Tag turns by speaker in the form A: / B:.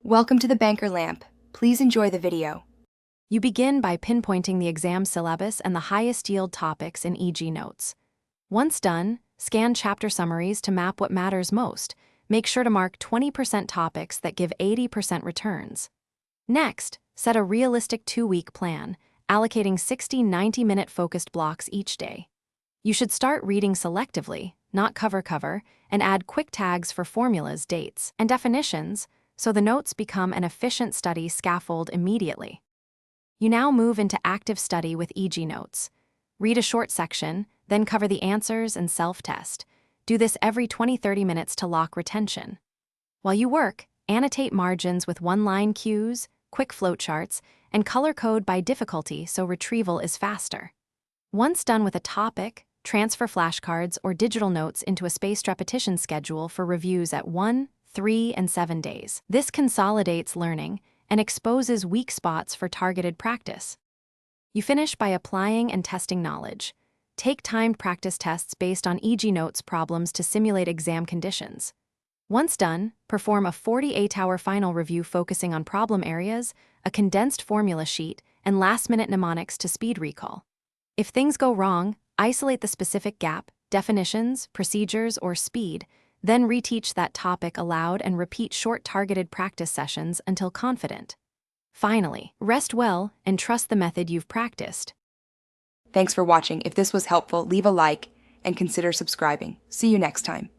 A: Welcome to the Banker Lamp. Please enjoy the video.
B: You begin by pinpointing the exam syllabus and the highest yield topics in Eajee Notes. Once done, scan chapter summaries to map what matters most. Make sure to mark 20% topics that give 80% returns. Next, set a realistic 2-week plan, allocating 60 90-minute focused blocks each day. You should start reading selectively, not cover, and add quick tags for formulas, dates, and definitions, so the notes become an efficient study scaffold immediately. You now move into active study with Eajee Notes. Read a short section, then cover the answers and self-test. Do this every 20-30 minutes to lock retention. While you work, annotate margins with one-line cues, quick flowcharts, and color code by difficulty so retrieval is faster. Once done with a topic, transfer flashcards or digital notes into a spaced repetition schedule for reviews at 1, 3, and 7 days. This consolidates learning and exposes weak spots for targeted practice. You finish by applying and testing knowledge. Take timed practice tests based on Eajee Notes problems to simulate exam conditions. Once done, perform a 48-hour final review focusing on problem areas, a condensed formula sheet, and last-minute mnemonics to speed recall. If things go wrong, isolate the specific gap, definitions, procedures, or speed, then reteach that topic aloud and repeat short targeted practice sessions until confident. Finally, rest well and trust the method you've practiced.
A: Thanks for watching. If this was helpful, leave a like and consider subscribing. See you next time.